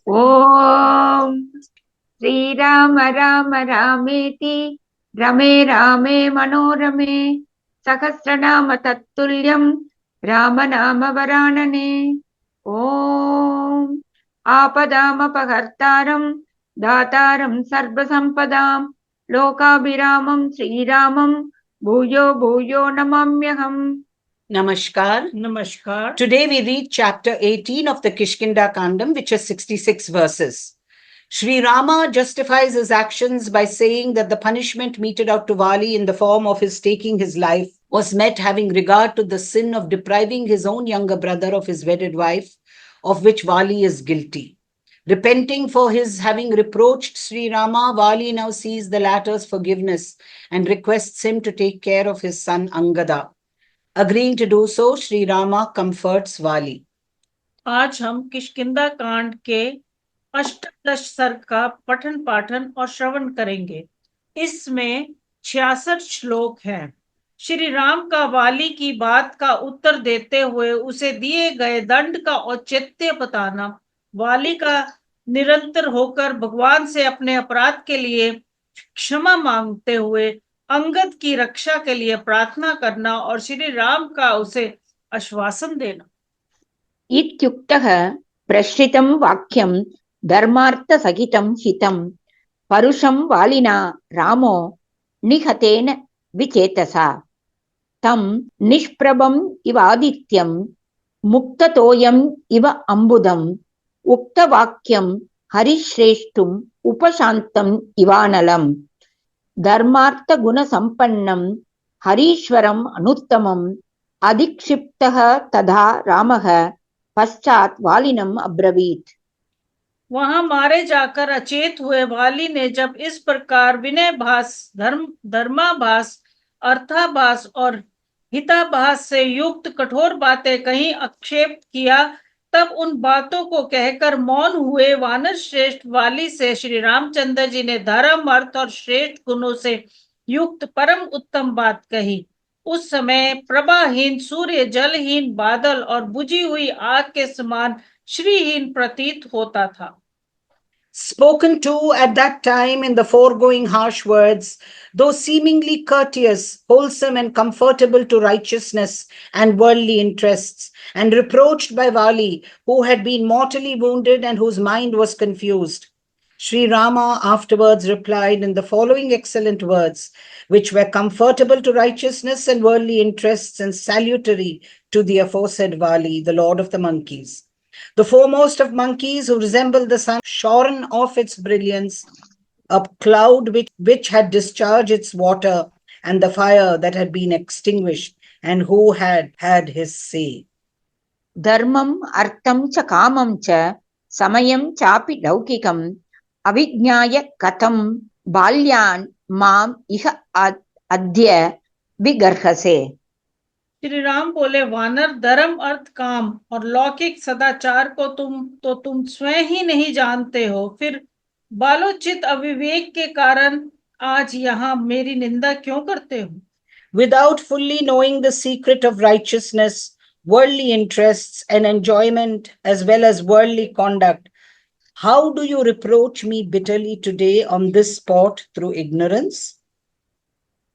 ओम श्रीराम राम रामेति रमे रामे मनोरमे सहस्रनाम तत्तुल्यं राम नाम वरानने। ओम आपदामपहर्तारं दातारं सर्वसंपदां लोकाभिरामं श्रीरामं भूयो भूयो नमाम्यहम्। Namaskar. Namaskar. Today we read chapter 18 of the Kishkinda Kandam, which is 66 verses. Sri Rama justifies his actions by saying that the punishment meted out to Vali in the form of his taking his life was met having regard to the sin of depriving his own younger brother of his wedded wife, of which Vali is guilty. Repenting for his having reproached Sri Rama, Vali now sees the latter's forgiveness and requests him to take care of his son Angada. Agreeing to do so, Sri Rama comforts Vali. आज हम किष्किंधा कांड के अष्टदश सर्ग का पठन पाठन और श्रवण करेंगे। इसमें 66 श्लोक हैं। श्री राम का वाली की बात का उत्तर देते हुए उसे दिए गए दंड का औचित्य बताना, वाली का निरंतर होकर भगवान से अपने अपराध के लिए क्षमा मांगते हुए अंगद की रक्षा के लिए प्रार्थना करना और श्री राम का उसे आश्वासन देना। इत्युक्तः प्रश्रितं वाक्यं धर्मार्थसहितं हितं परुषं वालिना रामो निहतेन विचेतसा तं निष्प्रभम् इवादित्यं मुक्ततोयम् इव अम्बुदम् उक्तवाक्यं हरिश्रेष्ठुम् उपशान्तम् इवानलम् धर्मार्थगुणसम्पन्नं हरीश्वरम् अनुत्तमम् अधिक्षिप्तः तथा रामः पश्चात वालिनम् अब्रवीत्। वहां मारे जाकर अचेत हुए वाली ने जब इस प्रकार विनय भास, धर्माभास, अर्थाभास और हिताभास से युक्त कठोर बातें कहीं आक्षेप किया, तब उन बातों को कहकर मौन हुए वानर श्रेष्ठ वाली से श्री रामचंद्र जी ने धर्म, अर्थ और श्रेष्ठ गुणों से युक्त परम उत्तम बात कही। उस समय प्रभाहीन सूर्य, जलहीन बादल और बुझी हुई आग के समान श्रीहीन प्रतीत होता था। Spoken to at that time in the foregoing harsh words, though seemingly courteous, wholesome, and comfortable to righteousness and worldly interests, and reproached by Vali, who had been mortally wounded and whose mind was confused. Sri Rama afterwards replied in the following excellent words, which were comfortable to righteousness and worldly interests and salutary to the aforesaid Vali, the lord of the monkeys. The foremost of monkeys, who resembled the sun, shorn of its brilliance, a cloud which had discharged its water, and the fire that had been extinguished, and who had had his say. धर्मम् अर्थं च कामं च समयं चापि लौकिकम् अविज्ञाय कथं बाल्यान् माम् इह अद्य विगर्हसे। श्री राम बोले, वानर, धर्म, अर्थ, काम और लौकिक सदाचार को तुम स्वयं ही नहीं जानते हो, फिर बालोचित अविवेक के कारण आज यहाँ मेरी निंदा क्यों करते हो? Without fully knowing the secret of righteousness, worldly interests and enjoyment, as well as worldly conduct, how do you reproach me bitterly today on this spot through ignorance?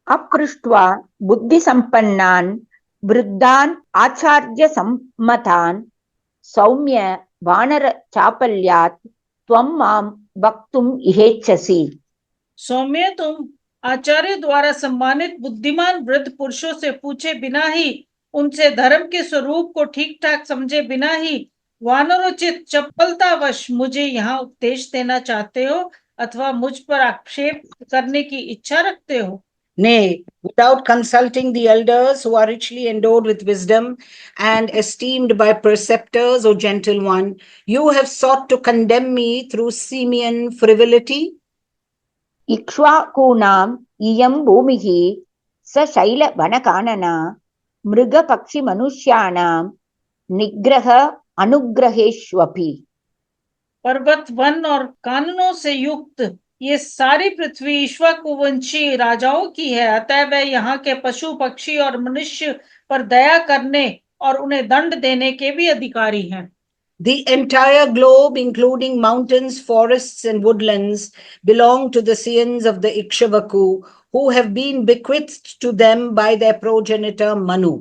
अपृष्ट्वा बुद्धिसम्पन्नान् वृद्धान् आचार्य सम्मतान् सौम्य वानर चापल्यात् त्वं मां वक्तुम् इहेच्छसि। सौम्य, तुम आचार्य द्वारा सम्मानित बुद्धिमान वृद्ध पुरुषों से पूछे बिना ही, उनसे धर्म के स्वरूप को ठीक ठाक समझे बिना ही वानरोचित चपलतावश मुझे यहाँ उपदेश देना चाहते हो अथवा मुझ पर आक्षेप करने की इच्छा रखते हो? Nay, without consulting the elders who are richly endowed with wisdom and esteemed by preceptors, O gentle one, you have sought to condemn me through simian frivolity. इक्ष्वाकूनाम् इयं भूमिः सशैल वनकानना मृगपक्षि मनुष्याणां निग्रह अनुग्रहेष्वपि। पर्वत, वन और कानूनों से युक्त ये सारी पृथ्वी ईक्ष्वाकुवंशी राजाओं की है, अतः वह यहाँ के पशु, पक्षी और मनुष्य पर दया करने और उन्हें दंड देने के भी अधिकारी हैं। The entire globe, including mountains, forests, and woodlands, belong to the scions of the Ikshvaku, who have been bequeathed to them by their progenitor Manu.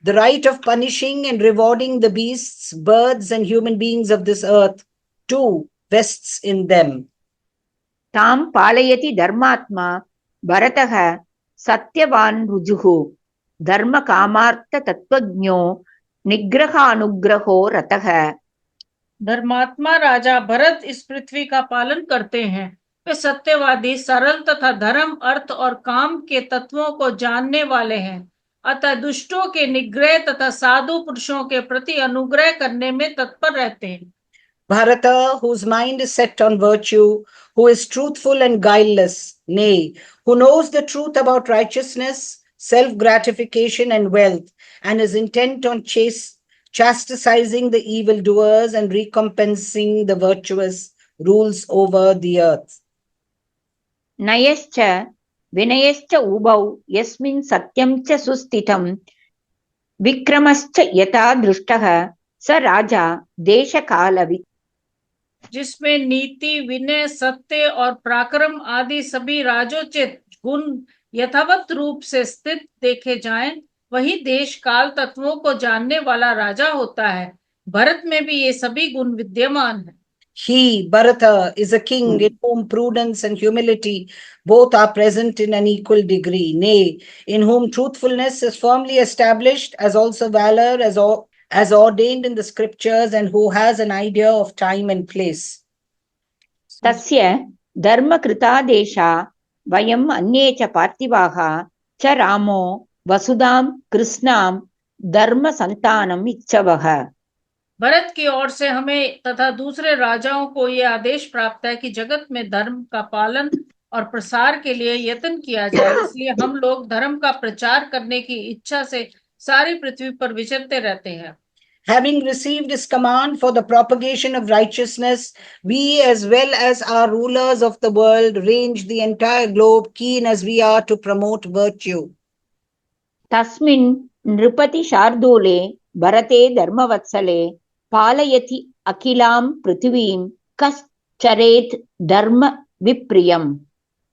The right of punishing and rewarding the beasts, birds, and human beings of this earth, too, vests in them. तां पालयति धर्मात्मा भरतः सत्यवान् रुजुः धर्मकामार्थतत्त्वज्ञो निग्रहानुग्रहो रतः। धर्मात्मा राजा भरत इस पृथ्वी का पालन करते हैं। वे सत्यवादी, सरल तथा धर्म, अर्थ और काम के तत्वों को जानने वाले हैं। अतः दुष्टों के निग्रह तथा साधु पुरुषों के प्रति अनुग्रह करने में तत्पर रहते हैं। Bharata, whose mind is set on virtue, who is truthful and guileless, nay, who knows the truth about righteousness, self-gratification, and wealth, and is intent on chastising the evildoers and recompensing the virtuous, rules over the earth. नयश्च विनयश्च उभौ यस्मिन् सत्यं च सुस्थितं विक्रमश्च यथा दृष्टः स राजा देशकालवित्। जिसमें नीति, विनय, सत्य और पराक्रम आदि सभी राजोचित गुण यथावत रूप से स्थित देखे जाएं, वही देश काल तत्वों को जानने वाला राजा होता है। भरत में भी ये सभी गुण विद्यमान है। He, Bharata, is a king in whom prudence and humility both are present in an equal degree, nay, in whom truthfulness is firmly established, as also valor, as ordained in the scriptures, and who has an idea of time and place. तस्य धर्मकृतादेशा वयम् अन्ये च पार्थिवाः च रामो वसुधां कृष्णां धर्मसन्तानम् इच्छवः। भरत की ओर से हमें तथा दूसरे राजाओं को ये आदेश प्राप्त है कि जगत में धर्म का पालन और प्रसार के लिए यत्न किया जाए। इसलिए हम लोग धर्म का प्रचार करने की इच्छा से सारी पृथ्वी पर विचरते रहते हैं। Having received his command for the propagation of righteousness, we, as well as our rulers of the world, range the entire globe, keen as we are to promote virtue. तस्मिन् नृपति शार्दूले भरते धर्मवत्सले पालयति अखिलां पृथ्वीं कश्चरेत् धर्म विप्रियम्।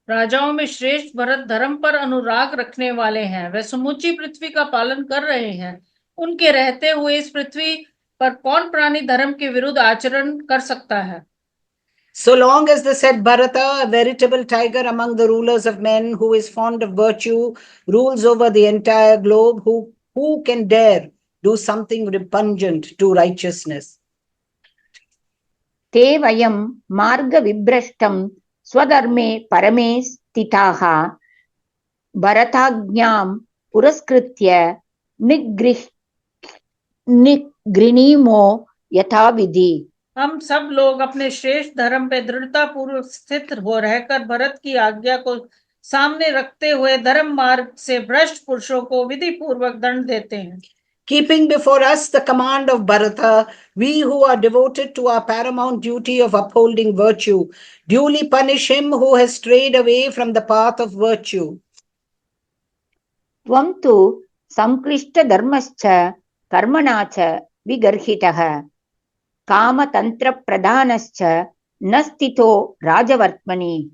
राजाओं में श्रेष्ठ भरत धर्म पर अनुराग रखने वाले हैं। वे समूची पृथ्वी का पालन कर रहे हैं। उनके रहते हुए इस पृथ्वी पर कौन प्राणी धर्म के विरुद्ध आचरण कर सकता है? So long as the said Bharata, a veritable tiger among the rulers of men, who is fond of virtue, rules over the entire globe, who can dare do something repugnant to righteousness? ते वयं मार्गविभ्रष्टं स्वधर्मे परमे स्थिताः भरताज्ञां पुरस्कृत्य निगृणीमो यथाविधि। हम सब लोग अपने श्रेष्ठ धर्म पे दृढ़ता पूर्वक स्थित हो रहकर भरत की आज्ञा को सामने रखते हुए धर्म मार्ग से भ्रष्ट पुरुषों को विधि पूर्वक दंड देते हैं। Keeping before us the command of Bharata, we who are devoted to our paramount duty of upholding virtue, duly punish him who has strayed away from the path of virtue. त्वं तु संक्लिष्टधर्मश्च कर्मणा च विगर्हितः कामतंत्रप्रधानश्च न स्थितो राजवर्त्मनि।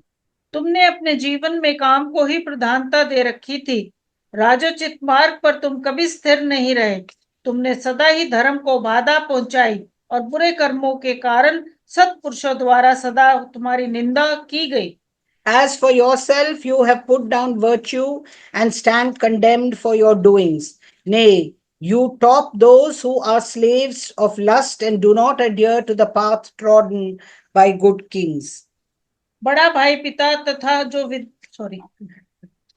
तुमने अपने जीवन में काम को ही प्रधानता दे रखी थी। राजोचित मार्ग पर तुम कभी स्थिर नहीं रहे। तुमने सदा ही धर्म को बाधा पहुंचाई और बुरे कर्मों के कारण सत्पुरुषों द्वारा सदा तुम्हारी निंदा की गई। As for yourself, you have put down virtue and stand condemned for your doings. Nay, you top those who are slaves of lust and do not adhere to the path trodden by good kings. बड़ा भाई पिता तथा जो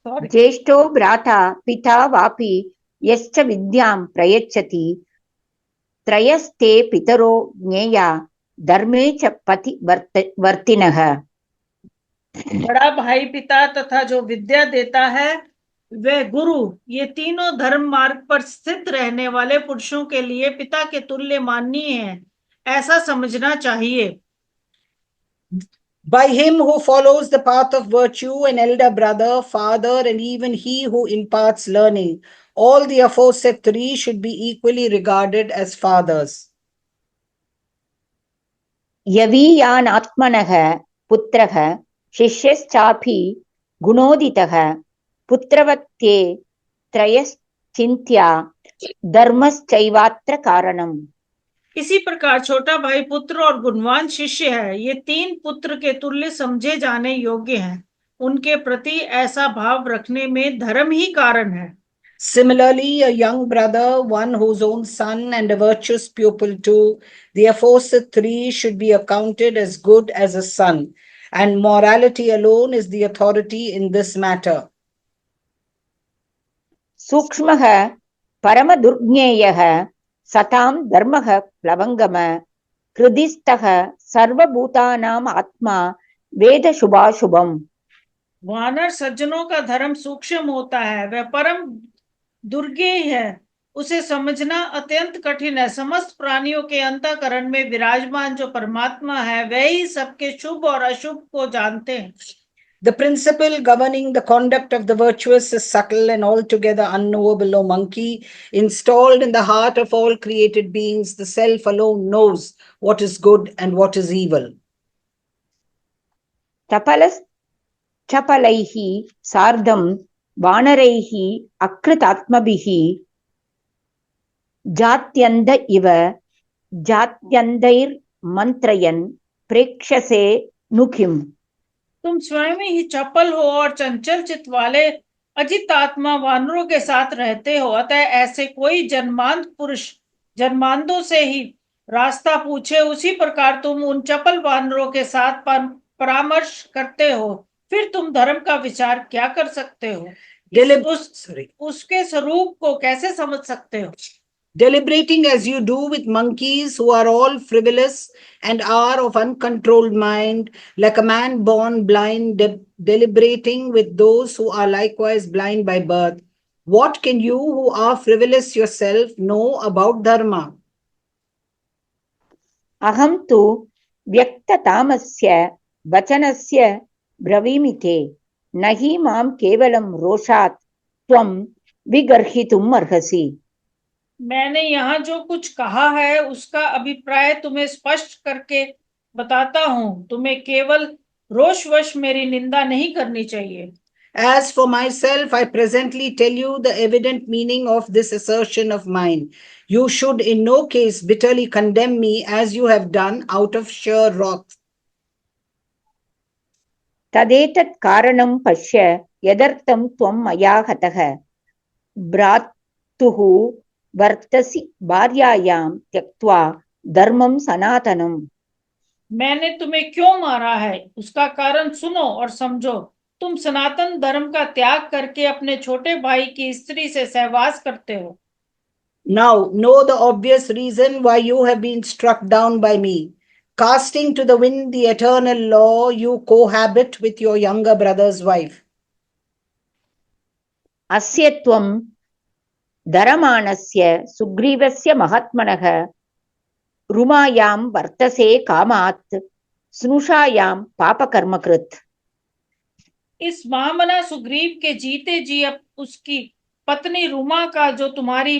ज्येष्ठो भ्राता पिता वापि यश्च विद्यां प्रयच्छति त्रयस्ते पितरो ज्ञेया धर्मे च पतिवर्तिनः। बड़ा भाई पिता तथा जो विद्या देता है वे गुरु, ये तीनों धर्म मार्ग पर स्थित रहने वाले पुरुषों के लिए पिता के तुल्य माननीय हैं, ऐसा समझना चाहिए। By him who follows the path of virtue, an elder brother, father, and even he who imparts learning, all the aforesaid three should be equally regarded as fathers. यवीयानात्मनः पुत्रः शिष्यश्चापि गुणोदितः पुत्रवत्ये त्रयश्चिन्त्या धर्मश्चैवात्र कारणम्। इसी प्रकार छोटा भाई पुत्र और गुणवान शिष्य है, ये तीन पुत्र के तुल्य समझे जाने योग्य हैं। उनके प्रति ऐसा भाव रखने में धर्म ही कारण है। Similarly, a young brother, one whose own son, and a virtuous pupil too, the aforesaid three should be accounted as good as a son, and morality alone is the authority in this matter. सूक्ष्मः परमदुर्ज्ञेयः सतां धर्मः प्लवंगम हृदिस्थः सर्वभूतानाम् आत्मा वेद शुभाशुभम। वानर सज्जनों का धर्म सूक्ष्म होता है, वह परम दुर्गेय है, उसे समझना अत्यंत कठिन है। समस्त प्राणियों के अंतःकरण में विराजमान जो परमात्मा है, वह ही सबके शुभ और अशुभ को जानते हैं। The principle governing the conduct of the virtuous is subtle and altogether unknowable, O monkey. Installed in the heart of all created beings, the self alone knows what is good and what is evil. चपलैः सार्धं वानरैः अकृतात्मभिः जात्यन्ध इव जात्यन्धैर्मन्त्रयन् प्रेक्षसे नुकिम्। तुम स्वयं ही चपल हो और चंचल चित्त वाले अजितात्मा वानरों के साथ रहते हो, अतः ऐसे कोई जन्मांध पुरुष जन्मांधों से ही रास्ता पूछे, उसी प्रकार तुम उन चपल वानरों के साथ परामर्श करते हो, फिर तुम धर्म का विचार क्या कर सकते हो? उसके स्वरूप को कैसे समझ सकते हो? Deliberating as you do with monkeys who are all frivolous and are of uncontrolled mind, like a man born blind, deliberating with those who are likewise blind by birth, what can you who are frivolous yourself know about dharma? अहं तु व्यक्ततामस्य वचनस्य ब्रवीमिते न हि मां केवलं रोषात् त्वं विगर्हितुम् अर्हसि। मैंने यहाँ जो कुछ कहा है उसका अभिप्राय तुम्हें स्पष्ट करके बताता हूँ, तुम्हें केवल रोषवश मेरी निंदा नहीं करनी चाहिए। As for myself, I presently tell you the evident meaning of this assertion of mine. You should in no case bitterly condemn me as you have done out of sheer wrath. तदेतत् कारणं पश्य यदर्थं त्वं मया हतः भ्रातुः वर्तसि भार्यायां त्यक्त्वा धर्मं सनातनम्। मैंने तुम्हें क्यों मारा है उसका कारण सुनो और समझो। तुम सनातन धर्म का त्याग करके अपने छोटे भाई की स्त्री से सहवास करते हो। Now know the obvious reason why you have been struck down by me. Casting to the wind the eternal law, you cohabit with your younger brother's wife. अस्य त्वं धरमाणस्य सुग्रीवस्य महात्मनः रुमायां वर्तसे कामात् स्नुषायां पापकर्मकृत्। इस महामना सुग्रीव के जीते जी अब उसकी पत्नी रुमा का जो तुम्हारी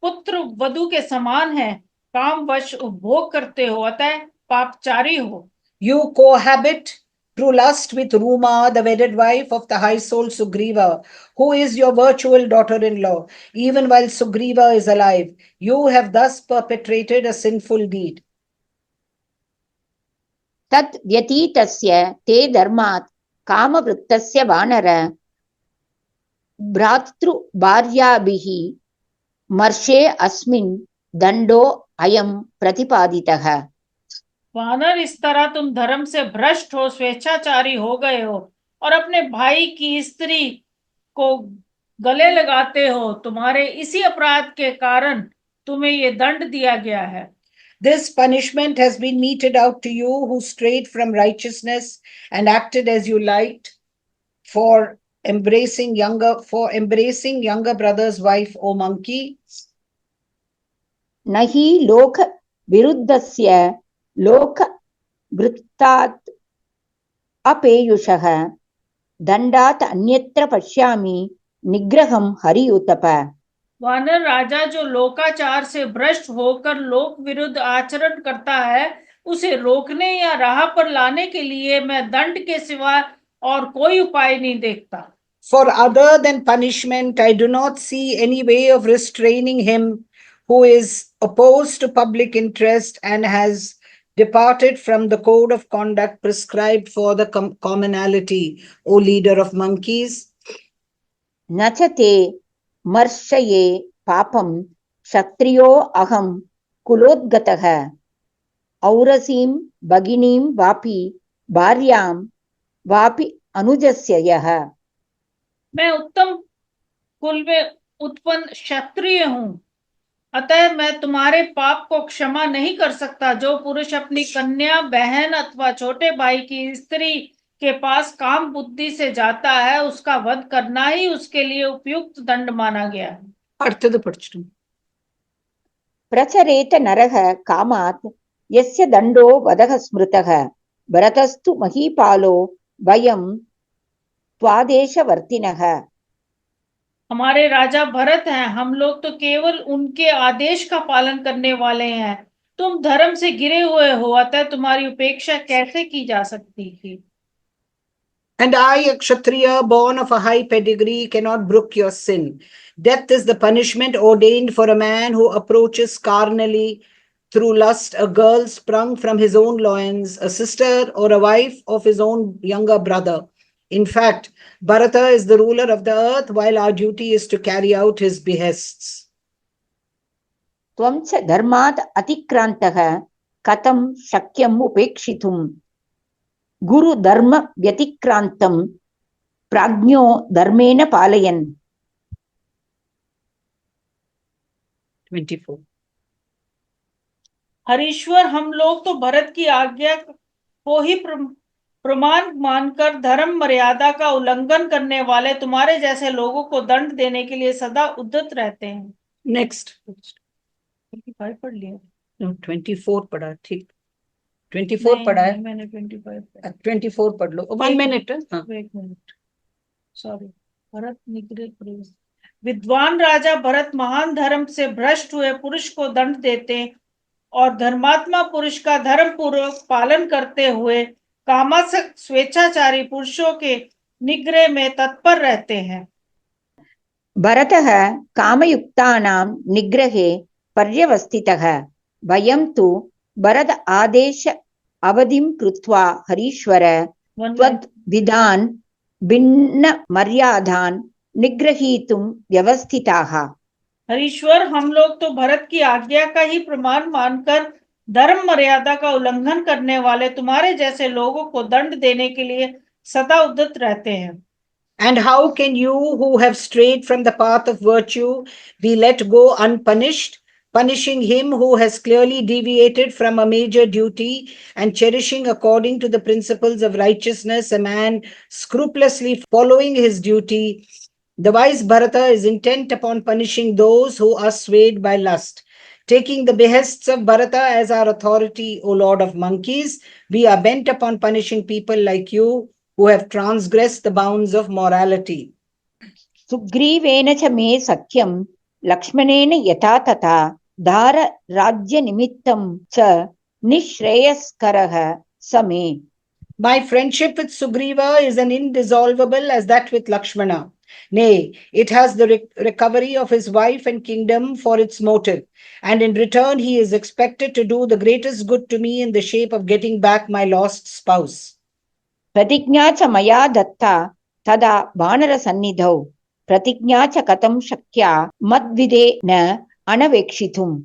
पुत्र वधु के समान है कामवश उपभोग करते हो, अतः पापचारी हो। You cohabit through lust with Ruma, the wedded wife of the high-souled Sugriva, who is your virtual daughter-in-law, even while Sugriva is alive. You have thus perpetrated a sinful deed. तत् व्यतीतस्य ते धर्मात् कामवृत्तस्य वानर भ्रातृभार्याभिः मर्षे अस्मिन् दंडो अयं प्रतिपादितः। वानर, इस तरह तुम धर्म से भ्रष्ट हो, स्वेच्छाचारी हो गए हो और अपने भाई की स्त्री को गले लगाते हो। तुम्हारे इसी अपराध के कारण तुम्हें ये दंड दिया गया है। This punishment has been meted out to you who strayed from righteousness and acted as you liked for embracing younger brother's wife, O monkey. नहि लोक विरुद्धस्य लोक वृत्तात् अपेयुषः दंडात् अन्यत्र पश्यामि निग्रहं हरियुतप। वानर राजा जो लोकाचार से भ्रष्ट होकर लोक विरुद्ध आचरण करता है, उसे रोकने या राह पर लाने के लिए मैं दंड के सिवा और कोई उपाय नहीं देखता। For other than punishment, I do not see any way of restraining him who is opposed to public interest and has departed from the code of conduct prescribed for the commonality, O leader of monkeys. न च ते मर्शये पापं क्षत्रियो अहं कुलोद्गतः औरसीं भगिनीं वापि भार्यां वापि अनुजस्य यः। मैं उत्तम कुल में उत्पन्न क्षत्रिय हूँ, अतः मैं तुम्हारे पाप को क्षमा नहीं कर सकता। जो पुरुष अपनी कन्या, बहन अथवा छोटे भाई की स्त्री के पास काम बुद्धि से जाता है, उसका वध करना ही उसके लिए उपयुक्त दंड माना गया है। அடுத்தது படிச்சிடும். प्रचरेत नरः कामात् यस्य दण्डो वधः स्मृतः भरतस्तु महीपालो वयं त्वादेशवर्तिनः। हमारे राजा भरत हैं, हम लोग तो केवल उनके आदेश का पालन करने वाले हैं। तुम धर्म से गिरे हुए हो, अतः तुम्हारी उपेक्षा कैसे की जा सकती थी। And I, a Kshatriya, born of a high pedigree, cannot brook your sin. Death is the punishment ordained for a man who approaches carnally through lust a girl sprung from his own loins, a sister or a wife of his own younger brother. In fact, Bharata is the ruler of the earth, while our duty is to carry out his behests. त्वं च धर्मात् अतिक्रान्तः कथं शक्यम् उपेक्षितुं गुरु धर्म व्यतिक्रांतं प्राज्ञो धर्मेण पालयन्। 24. हरीश्वर, हम लोग तो भरत की आज्ञा को ही प्रमाण मानकर धर्म मर्यादा का उल्लंघन करने वाले तुम्हारे जैसे लोगों को दंड देने के लिए सदा उद्यत रहते हैं। Next. 25 पढ़ लिया। No, 24 पढ़ा, ठीक। 24 पढ़ा है। मैंने 25 पढ़ा। 24 पढ़ लो। 1 minute। हाँ। 1 मिनट, सॉरी। भरत निग्रह प्रवेश। विद्वान राजा भरत महान धर्म से भ्रष्ट हुए पुरुष को दंड देते और धर्मात्मा पुरुष का धर्म पूर्वक पालन करते हुए कामासक्त स्वेच्छाचारी पुरुषों के निग्रह में तत्पर रहते हैं। भरतः कामयुक्तानां निग्रहे पर्यवस्थितः वयं तु भरत आदेश अवधिं कृत्वा हरीश्वर त्वद्विधान् भिन्न मर्यादान् निग्रहीतुं व्यवस्थिताः। हरीश्वर, हम लोग तो भरत की आज्ञा का ही प्रमाण मानकर धर्म मर्यादा का उल्लंघन करने वाले तुम्हारे जैसे लोगों को दंड देने के लिए सदा उद्यत रहते हैं। And how can you who have strayed from the path of virtue be let go unpunished, punishing him who has clearly deviated from a major duty and cherishing according to the principles of righteousness a man scrupulously following his duty? The wise Bharata is intent upon punishing those who are swayed by lust. Taking the behests of Bharata as our authority, O Lord of monkeys, we are bent upon punishing people like you who have transgressed the bounds of morality. सुग्रीवेन च मे सख्यं लक्ष्मणेन यथा तथा धार राज्य निमित्तं च निःश्रेयस्करः समे. My friendship with Sugriva is as indissolvable as that with Lakshmana. Nay, it has the recovery of his wife and kingdom for its motive, and in return he is expected to do the greatest good to me in the shape of getting back my lost spouse. प्रतिज्ञा च मया दत्ता तदा वानरसन्निधौ प्रतिज्ञा च कथं शक्या मद्विदेन अनवेक्षितुम्.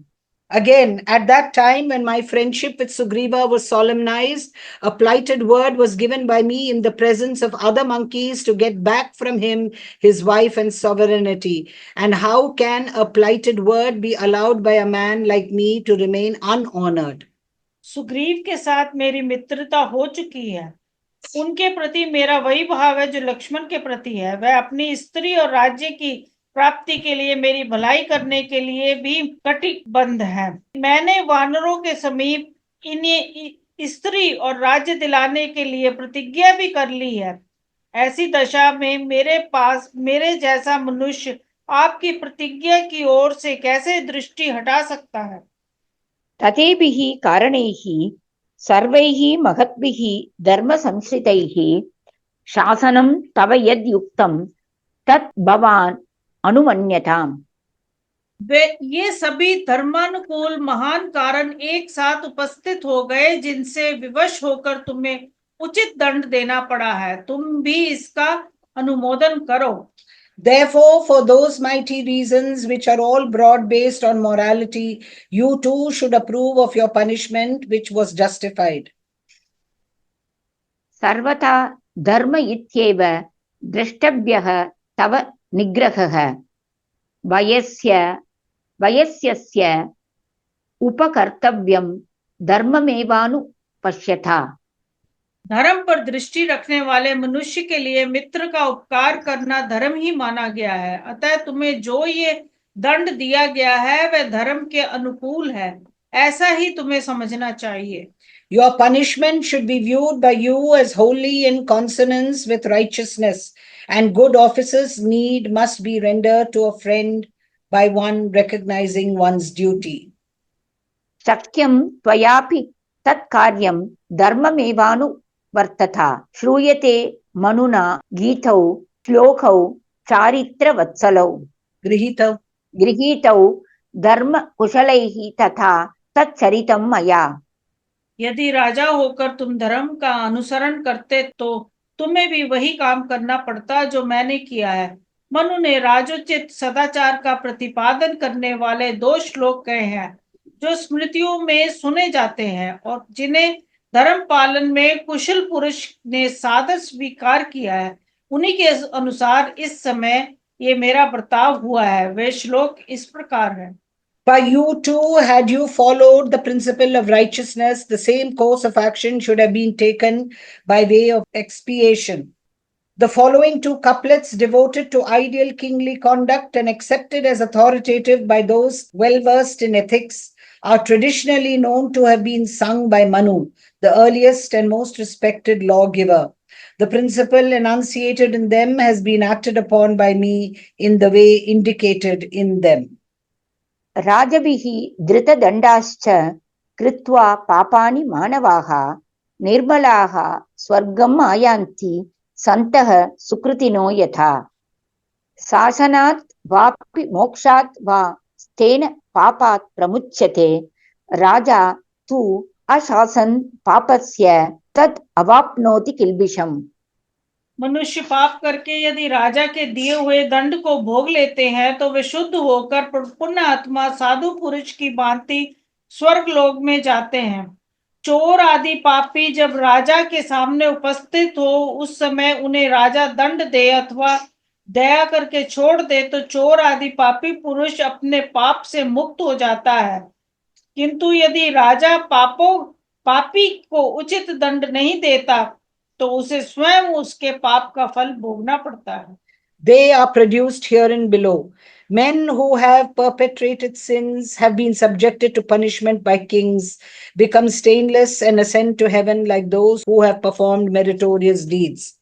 Again, at that time when my friendship with Sugriva was solemnized, a plighted word was given by me in the presence of other monkeys to get back from him his wife and sovereignty. And how can a plighted word be allowed by a man like me to remain unhonored? Sugriva के साथ मेरी मित्रता हो चुकी है, उनके प्रति मेरा वही भाव है जो लक्ष्मण के प्रति है। वह अपनी स्त्री और राज्य की प्राप्ति के लिए मेरी भलाई करने के लिए भी कटिबद्ध है। मैंने वानरों के समीप इन्हें स्त्री और राज्य दिलाने के लिए प्रतिज्ञा भी कर ली है। ऐसी दशा में मेरे पास मेरे जैसा मनुष्य आपकी प्रतिज्ञा की ओर से कैसे दृष्टि हटा सकता है? तथेभिः कारणैः सर्वैः महद्भिः धर्मसंश्रितैः शासनं तव यद् युक्तं तत् भवान् अनुमन्यताम्। वे ये सभी धर्मानुकूल महान कारण एक साथ उपस्थित हो गए जिनसे विवश होकर तुम्हें उचित दंड देना पड़ा है, तुम भी इसका अनुमोदन करो। Therefore, for those mighty reasons which are all broad based on morality, you too should approve of your punishment, which was justified. सर्वथा धर्म इत्येव द्रष्टव्यः तव निग्रहः वयस्यस्य उपकर्तव्यं धर्ममेवानुपश्यता। धर्म पर दृष्टि रखने वाले मनुष्य के लिए मित्र का उपकार करना धर्म ही माना गया है, अतः तुम्हें जो ये दंड दिया गया है वह धर्म के अनुकूल है, ऐसा ही तुम्हें समझना चाहिए। Your punishment should be viewed by you as wholly in consonance with righteousness, and good offices must be rendered to a friend by one recognizing one's duty. शक्यं त्वयापि तत् कार्यं धर्ममेवानुवर्तता। श्रूयते मनुना गीतौ श्लोकौ चारित्रवत्सलौ गृहीतौ धर्मकुशलैः तथा तच्चरितं मया। यदि राजा होकर तुम धर्म का अनुसरण करते तो तुम्हें भी वही काम करना पड़ता जो मैंने किया है। मनु ने राजोचित सदाचार का प्रतिपादन करने वाले 2 श्लोक कहे हैं जो स्मृतियों में सुने जाते हैं और जिन्हें धर्म पालन में कुशल पुरुष ने सादर स्वीकार किया है। उन्हीं के अनुसार इस समय ये मेरा बर्ताव हुआ है। वे श्लोक इस प्रकार है। By you too, had you followed the principle of righteousness, the same course of action should have been taken by way of expiation. The following 2 couplets, devoted to ideal kingly conduct and accepted as authoritative by those well versed in ethics, are traditionally known to have been sung by Manu, the earliest and most respected lawgiver. The principle enunciated in them has been acted upon by me in the way indicated in them. राजभिः धृतदण्डाश्च कृत्वा पापानि मानवाः निर्मलाः स्वर्गम् आयान्ति सन्तः सुकृतिनो यथा। शासनात् वापि मोक्षात् वा तेन पापात् प्रमुच्यते। राजा तु अशासन् पापस्य तद् अवाप्नोति किल्बिषम्। मनुष्य पाप करके यदि राजा के दिए हुए दंड को भोग लेते हैं तो वे शुद्ध होकर पुण्य आत्मा साधु पुरुष की भांति स्वर्ग लोक में जाते हैं। चोर आदि पापी जब राजा के सामने उपस्थित हो उस समय उन्हें राजा दंड दे अथवा दया करके छोड़ दे तो चोर आदि पापी पुरुष अपने पाप से मुक्त हो जाता है। किंतु यदि राजा पापी को उचित दंड नहीं देता तो उसे स्वयं उसके पाप का फल भोगना पड़ता है। They are produced herein below. Men who have perpetrated sins have been subjected to punishment by kings, become stainless and ascend to heaven like those who have performed meritorious deeds.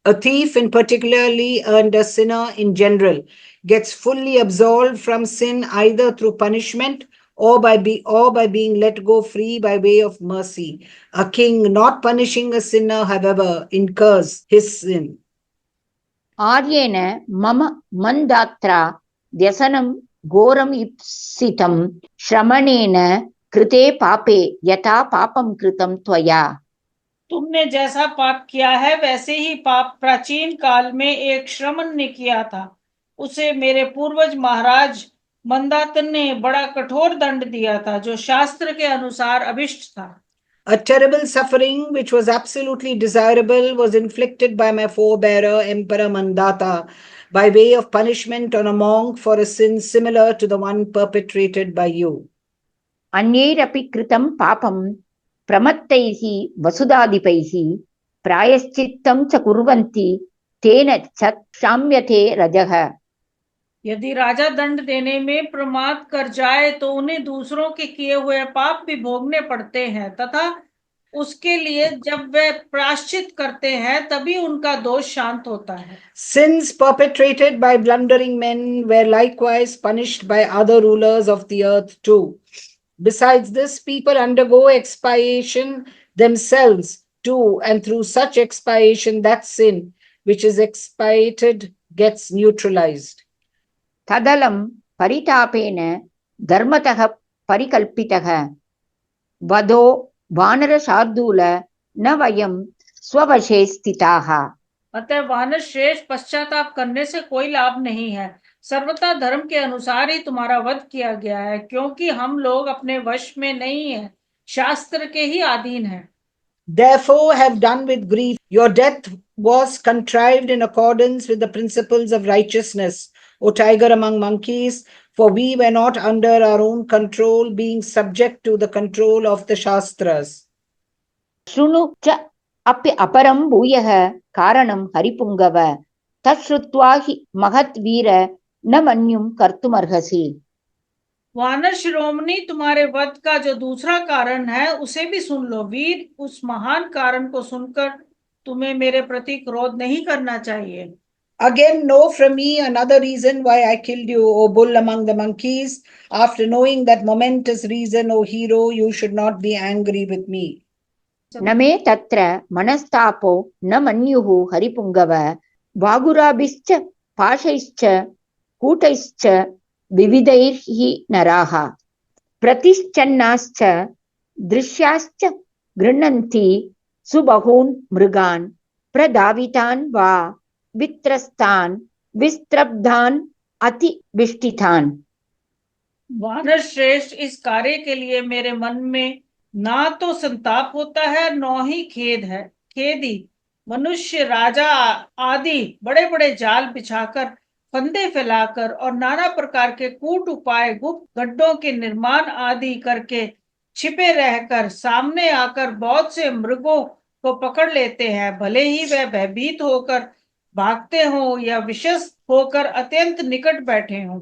A thief in particularly and a sinner in general gets fully absolved from sin either through punishment or by being let go free by way of mercy. A king not punishing a sinner, however, incurs his sin. आर्येण मम मन्दात्रा व्यसनं घोरम् ईप्सितं श्रमणेन कृते पापे यथा पापं कृतं त्वया। तुमने जैसा पाप किया है वैसे ही पाप प्राचीन काल में एक श्रमण ने किया था। उसे मेरे पूर्वज महाराज मंदातन ने बड़ा कठोर दंड दिया था जो शास्त्र के अनुसार अभिष्ट था। A terrible suffering which was absolutely desirable was inflicted by my forebearer Emperor Mandata by way of punishment on a monk for a sin similar to the one perpetrated by you. अन्यैरपि कृतं पापं प्रमत्तैः वसुधाधिपैः प्रायश्चित्तं च कुर्वन्ति तेन च क्षाम्यते रजः। यदि राजा दंड देने में प्रमाद कर जाए तो उन्हें दूसरों के किए हुए पाप भी भोगने पड़ते हैं तथा उसके लिए जब वे प्रायश्चित करते हैं तभी उनका दोष शांत होता है। Sins perpetrated by blundering men were likewise punished by other rulers of the earth too. Besides this, people undergo expiation themselves too, and through such expiation, that sin which is expiated gets neutralized. तदलं परितापेन धर्मतः परिकल्पितः वधो वानरशार्दूल न वयं स्ववशे स्थिताः। अतः वानर श्रेष्ठ पश्चाताप करने से कोई लाभ नहीं है। सर्वथा धर्म के अनुसार ही तुम्हारा वध किया गया है, क्योंकि हम लोग अपने वश में नहीं है, शास्त्र के ही अधीन है। Therefore, have done with grief. Your death was contrived in accordance with the principles of righteousness, O tiger among monkeys, for we were not under our own control, being subject to the control of the Shastras. शृणु च अपि अपरं भूयः कारणं हरिपुङ्गव तच्छ्रुत्वा हि महत् वीर न मन्युं कर्तुमर्हसि। वानर शिरोमणि, तुम्हारे वध का जो दूसरा कारण है उसे भी सुन लो। वीर, उस महान कारण को सुनकर तुम्हें मेरे प्रति क्रोध नहीं करना चाहिए। Again, know from me another reason why I killed you, O bull among the monkeys. After knowing that momentous reason, O hero, you should not be angry with me. न मे तत्र मनस्तापो न मन्युः हरिपुङ्गव वागुराभिश्च पाशैश्च कूटैश्च विविधैर्हि नराः प्रतिश्चन्नाश्च दृश्याश्च गृह्णन्ति सुबहून् मृगान् प्रधावितान् वा वित्रस्तान् विस्त्रब्धान् अतिविष्टितान्। वानर श्रेष्ठ, इस कार्य के लिए मेरे मन में ना तो संताप होता है न ही खेदी। मनुष्य, राजा आदि बड़े बड़े जाल बिछाकर, फंदे फैलाकर और नाना प्रकार के कूट उपाय, गुप्त गड्ढों के निर्माण आदि करके छिपे रहकर सामने आकर बहुत से मृगों को पकड़ लेते हैं, भले ही वह भयभीत होकर भागते हों या विशस्त होकर अत्यंत निकट बैठे हों।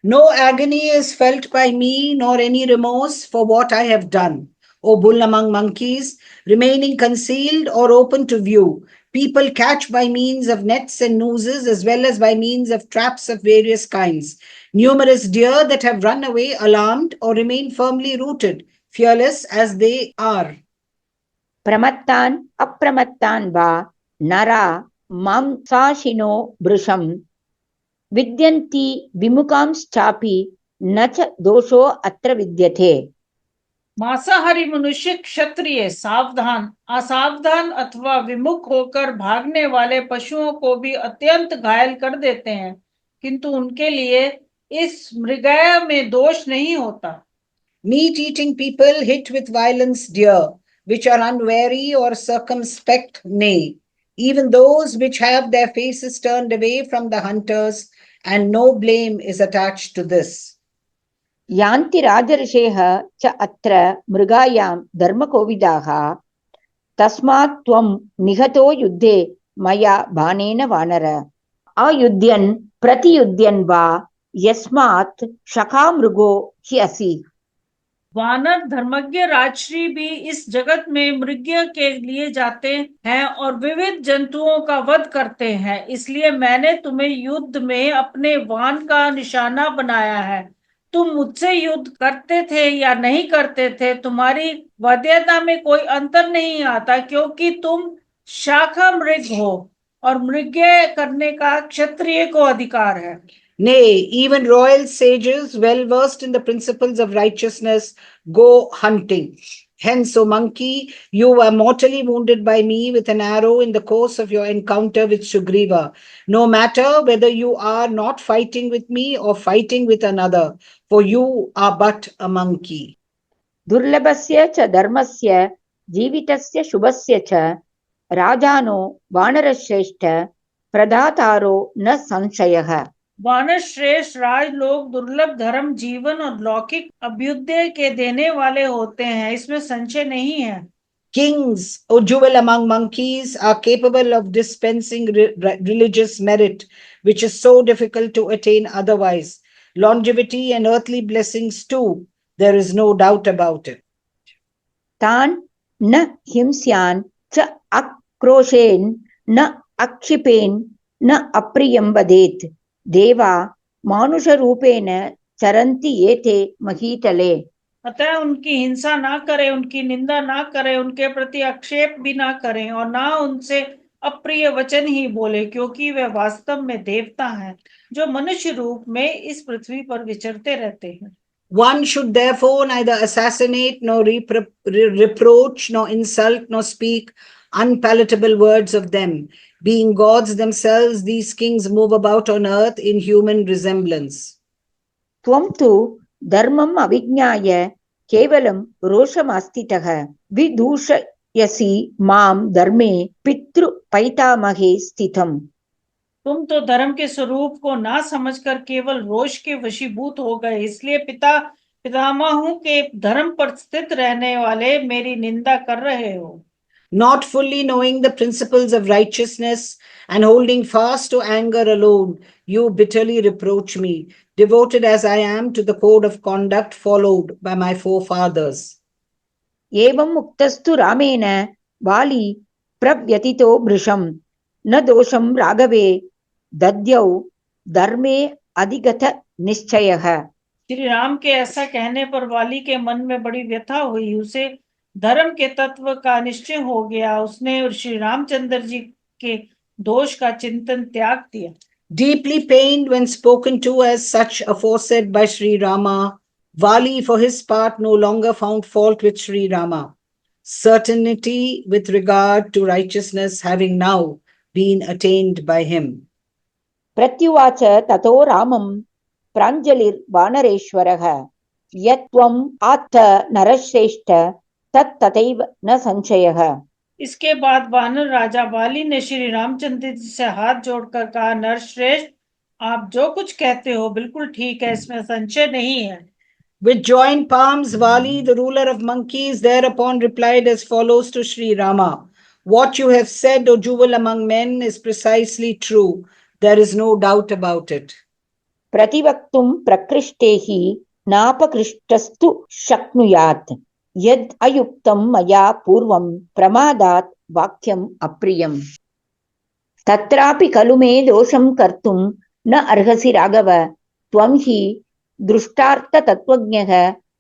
No agony is felt by me, nor any remorse for what I have done, O bull among monkeys, remaining concealed or open to view. People catch by means of nets and nooses, as well as by means of traps of various kinds. Numerous deer that have run away alarmed or remain firmly rooted, fearless as they are. प्रमत्तान् अप्रमत्तान् वा नरा मांसाशिनो भृशं विद्यन्ति विमुखांश्चापि न च दोषो अत्र विद्यते। मांसाहारी मनुष्य, क्षत्रिय, सावधान, असावधान अथवा विमुख होकर भागने वाले पशुओं को भी अत्यंत घायल कर देते हैं, किंतु उनके लिए इस मृगया में दोष नहीं होता। Meat-eating people hit with violence deer, which are unwary or circumspect, nay, even those which have their faces turned away from the hunters, and no blame is attached to this. यान्ति राजर्षेः च अत्र मृगायां धर्मकोविदाः तस्मात् त्वं निहतो युद्धे मया बाणेन वानर अयुध्यन् प्रतियुध्यन् वा यस्मात् शखा मृगो हि असि। वानर धर्मज्ञ राजश्री भी इस जगत में मृग्य के लिए जाते हैं और विविध जंतुओं का वध करते हैं, इसलिए मैंने तुम्हें युद्ध में अपने वाहन का निशाना बनाया है। तुम मुझसे युद्ध करते थे या नहीं करते थे, तुम्हारी वध्यता में कोई अंतर नहीं आता, क्योंकि तुम शाखा मृग हो और मृग्य करने का क्षत्रिय को अधिकार है। Nay, even royal sages, well versed in the principles of righteousness, go hunting. Hence, O monkey, you were mortally wounded by me with an arrow in the course of your encounter with Sugriva. No matter whether you are not fighting with me or fighting with another, for you are but a monkey. दुर्लभस्य च धर्मस्य जीवितस्य शुभस्य च राजानो वानरश्रेष्ठ प्रदातारो न संशयः। वानर श्रेष्ठ, राज लोग दुर्लभ धर्म, जीवन और लौकिक अभ्युदय के देने वाले होते हैं, इसमें संशय नहीं है। Kings, O jewel among monkeys, are capable of dispensing religious merit, which is so difficult to attain otherwise. Longevity and earthly blessings too, there is no doubt about it. तान् न हिंस्यान् च आक्रोशेन् न आक्षिपेन् न अप्रियं वदेत्। देवा मानुषरूपेण चरन्ति एते महीतले। अतः उनकी हिंसा ना करें, उनकी निंदा ना करें, उनके प्रति आक्षेप भी ना करें और ना उनसे अप्रिय वचन ही बोले, क्योंकि वे वास्तव में देवता हैं जो मनुष्य रूप में इस पृथ्वी पर विचरते रहते हैं। One should therefore neither assassinate nor reproach nor insult nor speak unpalatable words of them. Being gods themselves, these kings move about on earth in human resemblance. त्वं तु धर्मम् अविज्ञाय केवलं रोषमास्थितः विदूषयसि मां धर्मे पितृपैतामहे स्थितम्। तुम तो धर्म के स्वरूप को ना समझकर केवल रोष के वशीभूत हो गए, इसलिए पितामहों के धर्म पर स्थित रहने वाले मेरी निंदा कर रहे हो। Not fully knowing the principles of righteousness and holding fast to anger alone, you bitterly reproach me, devoted as I am to the code of conduct followed by my forefathers. एवम् उक्तस्तु रामेण वाली प्रव्यतितो भृशम् न दोषं राघवे दद्यौ धर्मे अधिगत निश्चयः। श्री राम के ऐसा कहने पर वाली के मन में बड़ी व्यथा हुई, उसे धर्म के तत्व का निश्चय हो गया। उसने श्री रामचंद्र जी के दोष का चिंतन त्याग दिया। Deeply pained when spoken to as such aforesaid by Sri Rama, Vali for his part no longer found fault with Sri Rama, certainty with regard to righteousness having now been attained by him. प्रत्युवाच ततो रामं प्राञ्जलिर्वानरेश्वरः यत्त्वम् आत्थ नरश्रेष्ठ तत्तथैव न संशयः। इसके बाद वानर राजा वाली ने श्री रामचंद्र जी से हाथ जोड़कर कहा, नरश्रेष्ठ, आप जो कुछ कहते हो बिल्कुल ठीक है, इसमें संशय नहीं है। With joined palms, Vali, the ruler of monkeys, thereupon replied as follows to Sri Rama: What you have said, O jewel among men, is precisely true. There is no doubt about it. प्रतिवक्तुं प्रकृष्टे हि नापकृष्टस्तु शक्नुयात् यद् अयुक्तं मया पूर्वं प्रमादात् वाक्यम् अप्रियम्। तत्रापि खलु मे दोषं कर्तुं न अर्हसि राघव, त्वं हि दृष्टार्थतत्त्वज्ञः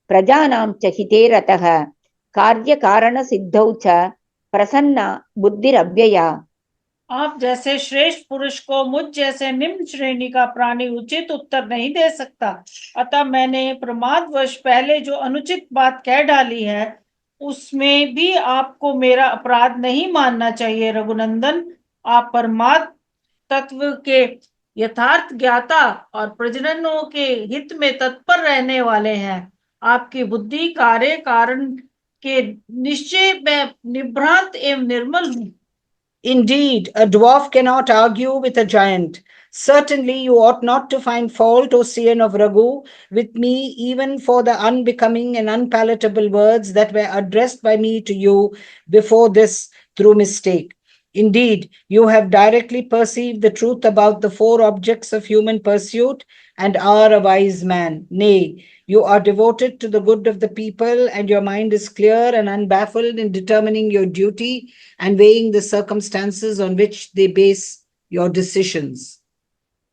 प्रजानां च हिते रतः कार्यकारणसिद्धौ च प्रसन्ना बुद्धिरव्यया। आप जैसे श्रेष्ठ पुरुष को मुझ जैसे निम्न श्रेणी का प्राणी उचित उत्तर नहीं दे सकता, अतः मैंने प्रमादवश पहले जो अनुचित बात कह डाली है उसमें भी आपको मेरा अपराध नहीं मानना चाहिए। रघुनंदन, आप परमात्म तत्व के यथार्थ ज्ञाता और प्रजननों के हित में तत्पर रहने वाले हैं। आपकी बुद्धि कार्य कारण के निश्चय में निभ्रांत एवं निर्मल हूँ। Indeed, a dwarf cannot argue with a giant. Certainly, you ought not to find fault, O Sian of Raghu, with me, even for the unbecoming and unpalatable words that were addressed by me to you before this through mistake. Indeed, you have directly perceived the truth about the four objects of human pursuit and are a wise man. Nay, you are devoted to the good of the people, and your mind is clear and unbaffled in determining your duty and weighing the circumstances on which they base your decisions.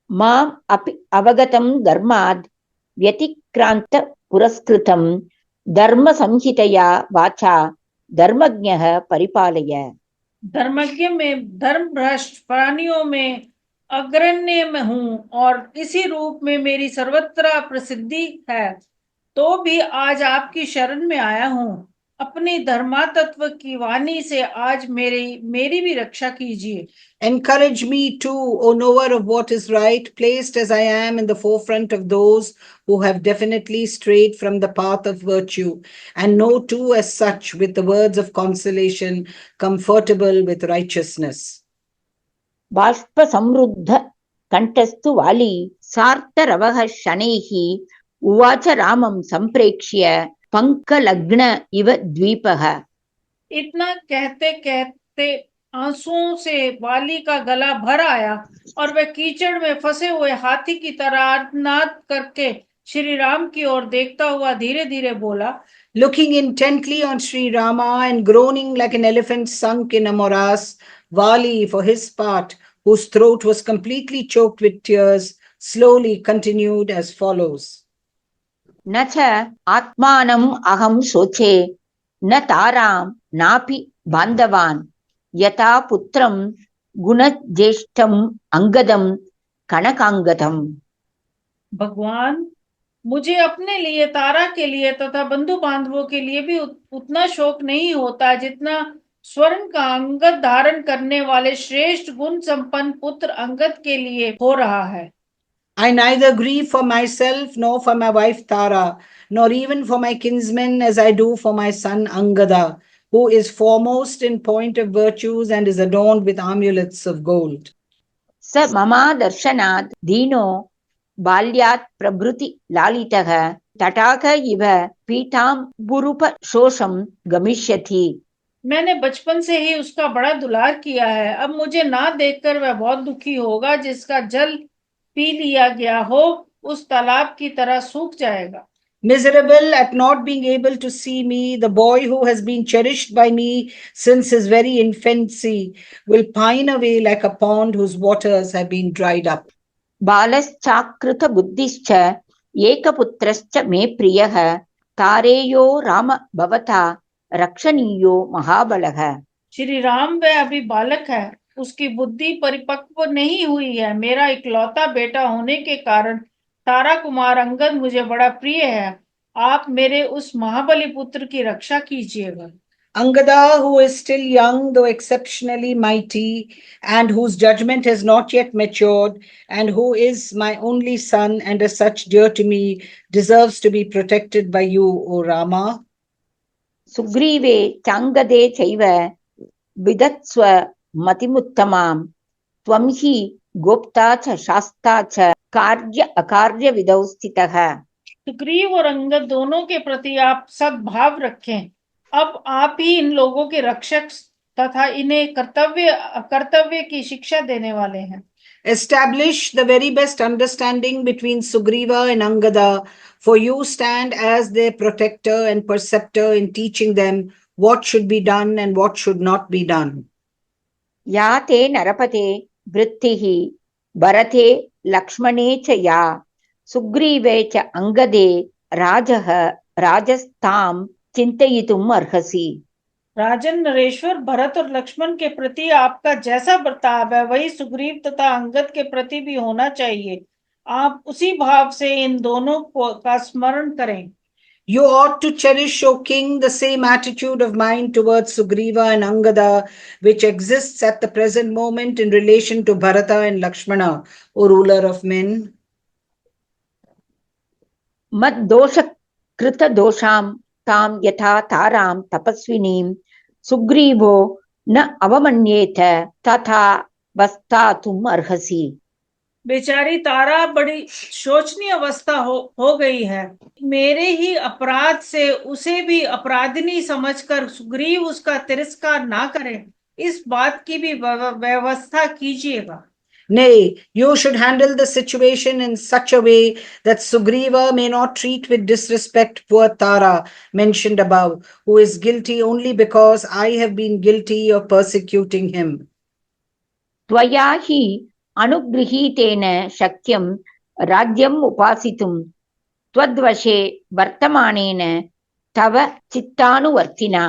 माम् अपि अवगतं धर्माद् व्यतिक्रान्त पुरस्कृतं धर्म संहितया वाचा धर्मज्ञः परिपालय। धर्मज्ञ में धर्म भ्रष्ट प्राणियों में अग्रण्य में हूँ और इसी रूप में मेरी सर्वत्र प्रसिद्धि है, तो भी आज आपकी शरण में आया हूँ। अपनी धर्मातत्व की वाणी से आज मेरी भी रक्षा कीजिए। Encourage me too, O knower of what is right, placed as I am in the forefront of those who have definitely strayed from the path of virtue, and know too as such with the words of consolation, comfortable with righteousness. बाष्प समृद्ध कंठस्तु वाली सार्तरवः शनैः उवाच रामं संप्रेक्ष्य पंकलग्न इव द्वीपः। इतना कहते कहते आंसुओं से वाली का गला भर आया और वह कीचड़ में फंसे हुए हाथी की तरह आर्तनाद करके श्री राम की ओर देखता हुआ धीरे धीरे बोला। Looking intently on Sri Rama and groaning like an elephant sunk in a morass, Vali, for his part, whose throat was completely choked with tears, slowly continued as follows. न च आत्मानम् अहं शोचे न तारां नापि बान्धवान् यथा पुत्रं गुणज्येष्ठम् अंगदं कनकांगदम्। भगवान, मुझे अपने लिए, तारा के लिए तथा बंधु बांधवों के लिए भी उतना शोक नहीं होता जितना स्वर्ण का अंगद धारण करने वाले श्रेष्ठ गुण संपन्न पुत्र अंगद के लिए हो रहा है। I neither grieve for myself nor for my wife Tara, nor even for my kinsmen as I do for my son Angada, who is foremost in point of virtues and is adorned with amulets of gold. स mama दर्शनात् दीनो बाल्यात् प्रभृति लालितः तटाक इव पीताम्बुरूपशोषं गमिष्यति। मैंने बचपन से ही उसका बड़ा दुलार किया है, अब मुझे ना देखकर वह बहुत दुखी होगा। जिसका जल पी लिया गया हो उस तालाब की तरह सूख जाएगा। Miserable at not being able to see me, the boy who has been cherished by me since his very infancy will pine away like a pond whose waters have been dried up. बालश्चाकृत बुद्धिश्च एकपुत्रश्च मे प्रियः तारेयो राम भवता रक्षणीयो महाबलः। श्री राम वह अभी बालक है, उसकी बुद्धि परिपक्व नहीं हुई है। मेरा इकलौता बेटा होने के कारण तारा कुमार अंगद मुझे बड़ा प्रिय है। आप मेरे उस महाबली पुत्र की रक्षा कीजिएगा। Angada, who is still young though exceptionally mighty, and whose judgment has not yet matured, and who is my only son and as such dear to me, deserves to be protected by you, O Rama. सुग्रीवे चांगदे चैव विदत्स्व मतिमुत्तमां त्वं हि गोप्ता च शास्ता च कार्य अकार्य विदौ स्थितः। सुग्रीव और अंगद दोनों के प्रति आप सद्भाव रखें। अब आप ही इन लोगों के रक्षक तथा इन्हें कर्तव्य की शिक्षा देने वाले हैं। Establish the very best understanding between Sugriva and Angada, for you stand as their protector and preceptor in teaching them what should be done and what should not be done. या ते नरपते वृत्तिः भरते लक्ष्मणे च या सुग्रीवे च अंगदे राजः राजस्तां चिंतयितुम् अर्हसि। राजन नरेश्वर, भरत और लक्ष्मण के प्रति आपका जैसा बर्ताव है वही सुग्रीव तथा अंगद के प्रति भी होना चाहिए। आप उसी भाव से इन दोनों का स्मरण करें। You ought to cherish, O king, the same attitude of mind towards Sugriva and Angada, which exists at the present moment in relation to Bharata and Lakshmana, O ruler of men. मद दोष कृत दोषां ताम यथा तारां तपस्विनीं सुग्रीवो न अवमन्येत तथा वस्तातुम् अर्हसि। बेचारी तारा बड़ी शोचनीय अवस्था हो गई है। मेरे ही अपराध से उसे भी अपराधिनी समझकर सुग्रीव उसका तिरस्कार ना करें, इस बात की भी व्यवस्था कीजिएगा। Nay, you should handle the situation in such a way that Sugriva may not treat with disrespect poor Tara, mentioned above, who is guilty only because I have been guilty of persecuting him. त्वया हि अनुगृहीतेन शक्यं राज्यम् उपासितुं त्वद्वशे वर्तमानेन तव चित्तानुवर्तिना।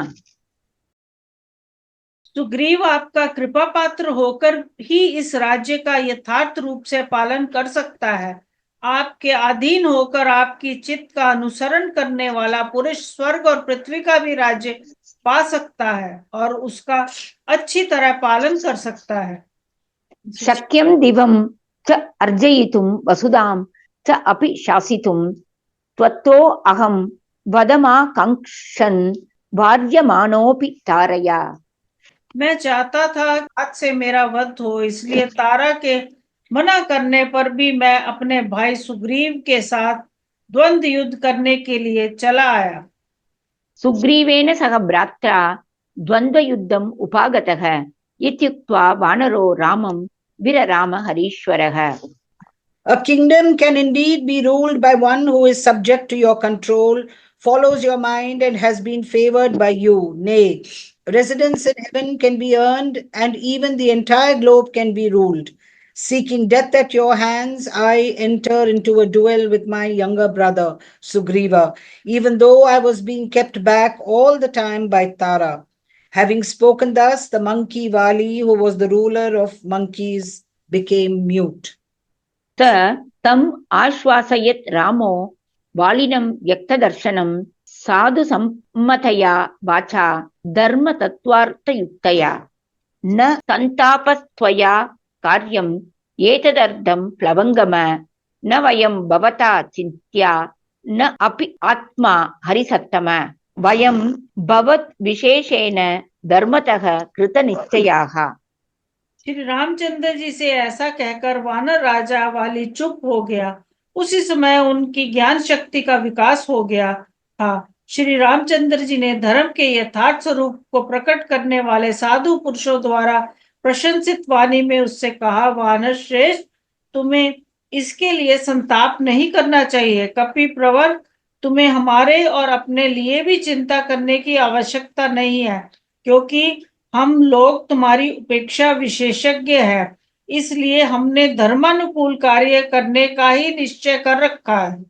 सुग्रीव आपका कृपा पात्र होकर ही इस राज्य का यथार्थ रूप से पालन कर सकता है। आपके अधीन होकर आपकी चित्त का अनुसरण करने वाला पुरुष स्वर्ग और पृथ्वी का भी राज्य पा सकता है और उसका अच्छी तरह पालन कर सकता है। शक्यं दिवं च अर्जयितुं वसुधां च अपि शासितुं त्वत्तो अहं वदमाकाङ्क्षन् भार्यमाणोऽपि तारया। मैं चाहता था आज से मेरा वध हो, इसलिए तारा के मना करने पर भी मैं अपने भाई सुग्रीव के साथ द्वंद्व युद्ध करने के लिए चला आया। सुग्रीवेन सह भ्रात्रा द्वन्द्वयुद्धम् उपागतः इत्युक्त्वा वानरो रामं विरराम हरीश्वरः। A kingdom can indeed be ruled by one who is subject to your control, follows your mind, and has been favored by you. Nay, residence in heaven can be earned, and even the entire globe can be ruled. Seeking death at your hands, I enter into a duel with my younger brother, Sugriva, even though I was being kept back all the time by Tara. Having spoken thus, the monkey Vali, who was the ruler of monkeys, became mute. स तम् आश्वासयत् रामो वालिनं व्यक्तदर्शनं साधु सम्मतया वाचा धर्मतत्त्वार्थयुक्तया न सन्तापस्त्वया कार्यम् एतदर्थं प्लवङ्गम न वयं भवता चिन्त्या न अपि आत्मा हरिसत्तम वयं भवत् विशेषेण धर्मतः कृतनिश्चयाः। श्री रामचंद्र जी से ऐसा कहकर वानर राजा वाली चुप हो गया। उसी समय उनकी ज्ञान शक्ति का विकास हो गया था। श्री रामचंद्र जी ने धर्म के यथार्थ स्वरूप को प्रकट करने वाले साधु पुरुषों द्वारा प्रशंसित वाणी में उससे कहा, वानर श्रेष्ठ, तुम्हें इसके लिए संताप नहीं करना चाहिए। कपि प्रवर, तुम्हें हमारे और अपने लिए भी चिंता करने की आवश्यकता नहीं है, क्योंकि हम लोग तुम्हारी उपेक्षा विशेषज्ञ है। इसलिए हमने धर्मानुकूल कार्य करने का ही निश्चय कर रखा है।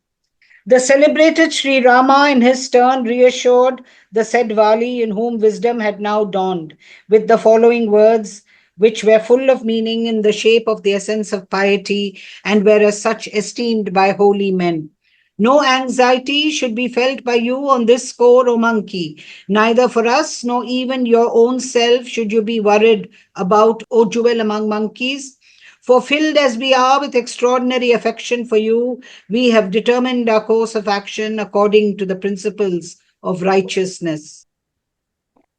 The celebrated Sri Rama in his turn reassured the said Vali, in whom wisdom had now dawned, with the following words, which were full of meaning in the shape of the essence of piety and were as such esteemed by holy men. No anxiety should be felt by you on this score, O monkey. Neither for us nor even your own self should you be worried about, O jewel among monkeys. For filled as we are with extraordinary affection for you, we have determined our course of action according to the principles of righteousness.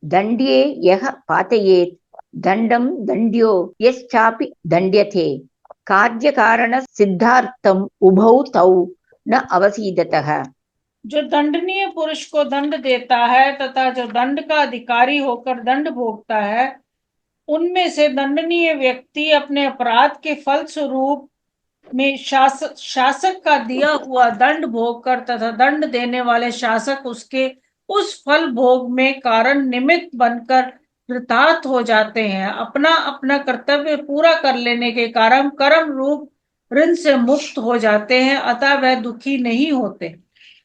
दण्ड्ये यः पातयेत् दण्डं दण्ड्यो यश्चापि दण्ड्यते कार्यकारणसिद्धार्थम् उभौ तौ न अवसीदतः। जो दंडनीय पुरुष को दंड देता है तथा जो दंड का अधिकारी होकर दंड भोगता है, उनमें से दंडनीय व्यक्ति अपने अपराध के फल स्वरूप में शासक का दिया हुआ दंड भोग कर तथा दंड देने वाले शासक उसके उस फल भोग में कारण निमित्त बनकर कृतार्थ हो जाते हैं। अपना अपना कर्तव्य पूरा कर लेने के कारण कर्म रूप ऋण से मुक्त हो जाते हैं, अतः वह दुखी नहीं होते।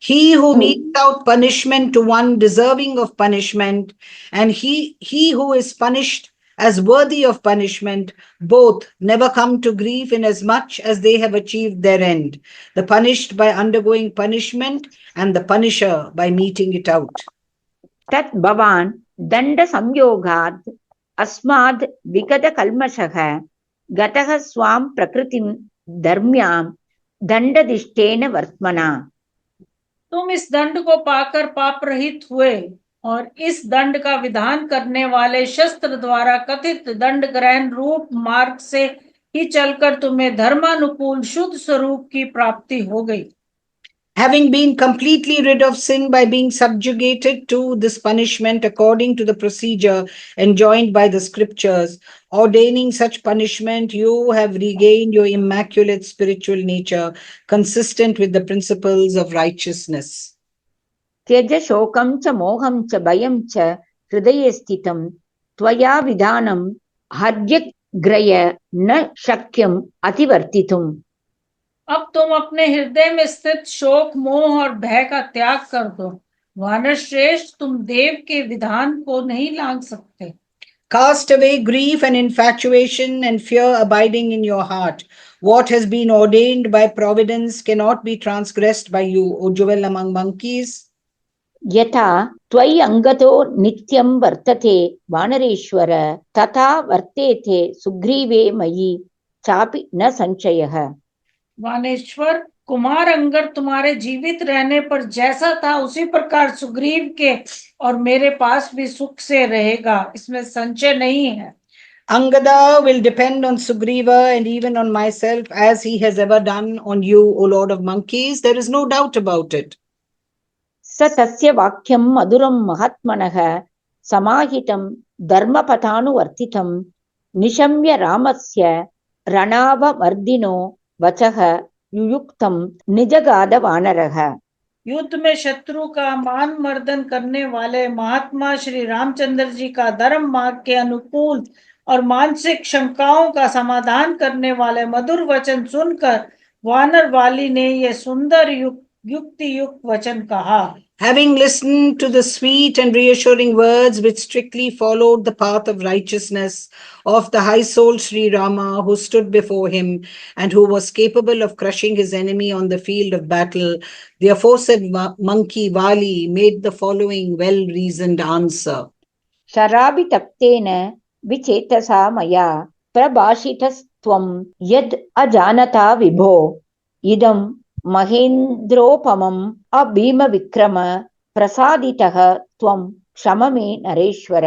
He who metes out punishment to one deserving of punishment, and he who is punished as worthy of punishment, both never come to grief inasmuch as they have achieved their end, the punished by undergoing punishment and the punisher by meting it out. तत् भवान् दण्ड संयोगात् अस्माद् विगत कल्मषः गतः स्वां प्रकृतिं धर्म्यां दण्डदिष्टेन वर्त्मना। तुम इस दंड को पाकर पाप रहित हुए और इस दंड का विधान करने वाले शस्त्र द्वारा कथित दंड ग्रहण रूप मार्ग से ही चलकर तुम्हें धर्मानुकूल शुद्ध स्वरूप की प्राप्ति हो गई। Having been completely rid of sin by being subjugated to this punishment according to the procedure enjoined by the scriptures, ordaining such punishment, you have regained your immaculate spiritual nature, consistent with the principles of righteousness. त्यज शोकं च मोहं च भयं च हृदये स्थितं त्वया विधानं हर्यग्रय न शक्यं अतिवर्तितुम्। अब तुम अपने हृदय में स्थित शोक, मोह और भय का त्याग कर दो। वानर श्रेष्ठ, तुम देव के विधान को नहीं लांघ सकते। Cast away grief and infatuation and fear abiding in your heart. What has been ordained by providence cannot be transgressed by you, O jewel among monkeys. यथा त्वयि अंगतो नित्यं वर्तते वानरेश्वर तथा वर्तेते सुग्रीवे मयि चापि न संशयः। वानेश्वर, कुमार अंगद तुम्हारे जीवित रहने पर जैसा था उसी प्रकार सुग्रीव के और मेरे पास भी सुख से रहेगा, इसमें संशय नहीं है। Angada will depend on Sugriva and even on myself as he has ever done on you, O Lord of monkeys. There is no doubt about it. स तस्य वाक्यं मधुरं महात्मनः समाहितं धर्मपथानुवर्तितं निशम्य रामस्य रणवमर्दिनो वचः युयुक्तं निजगाद वानरः। युद्ध में शत्रु का मान मर्दन करने वाले महात्मा श्री रामचंद्र जी का धर्म मार्ग के अनुकूल और मानसिक शंकाओं का समाधान करने वाले मधुर वचन सुनकर वानर वाली ने यह सुंदर युक्ति युक्त वचन कहा। Having listened to the sweet and reassuring words which strictly followed the path of righteousness of the high-souled Sri Rama, who stood before him and who was capable of crushing his enemy on the field of battle, the aforesaid monkey Vali made the following well-reasoned answer. शराबितप्तेन विचेतसा मया प्रभाषितस्त्वं यद् अजानता विभो इदं महेन्द्रोपमम् अभीमविक्रम प्रसादितः त्वं क्षम मे नरेश्वर।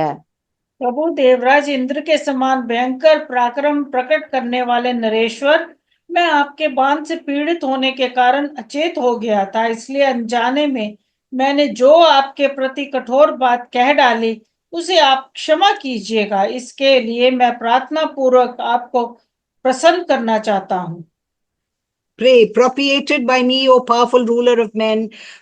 प्रभु देवराज इंद्र के समान भयंकर पराक्रम प्रकट करने वाले नरेश्वर, मैं आपके बाण से पीड़ित होने के कारण अचेत हो गया था, इसलिए अनजाने में मैंने जो आपके प्रति कठोर बात कह डाली उसे आप क्षमा कीजिएगा। इसके लिए मैं प्रार्थना पूर्वक आपको प्रसन्न करना चाहता हूँ। Pray, propitiated by me, O powerful ruler of men,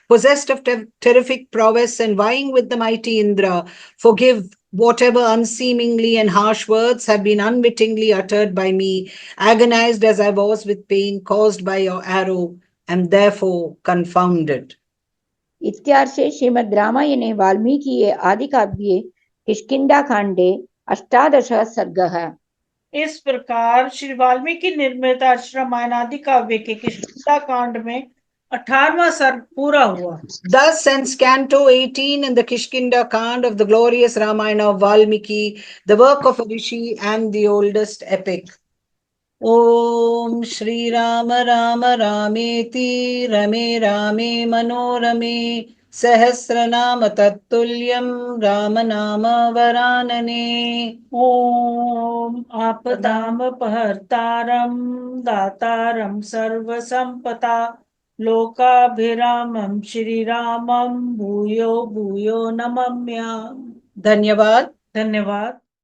possessed of terrific prowess and vying with the mighty Indra, forgive whatever unseemingly and harsh words have been unwittingly uttered by me, agonized as I was with pain caused by your arrow, and therefore confounded. इत्यार्षे श्रीमद् रामायणे वाल्मीकिये आदिकाव्ये किष्किन्धाकाण्डे 18 सर्गः। इस प्रकार श्री वाल्मीकि निर्मित रामायण आदि काव्य के किष्किंधा में 18वां सर्ग पूरा हुआ। Thus ends Canto 18 in the Kishkinda Kand of the glorious Ramayana of Valmiki, the work of a rishi and the oldest epic. Om Shri Rama Rama Rameti Rame Rame Manorame Sahasranama Tattulyam Ramanama Varanane. ओम आपदाम पहर्तारम दातारम सर्वसंपदा लोकाभिरामम श्री रामम भूयो भूयो नमम्याम। धन्यवाद। धन्यवाद।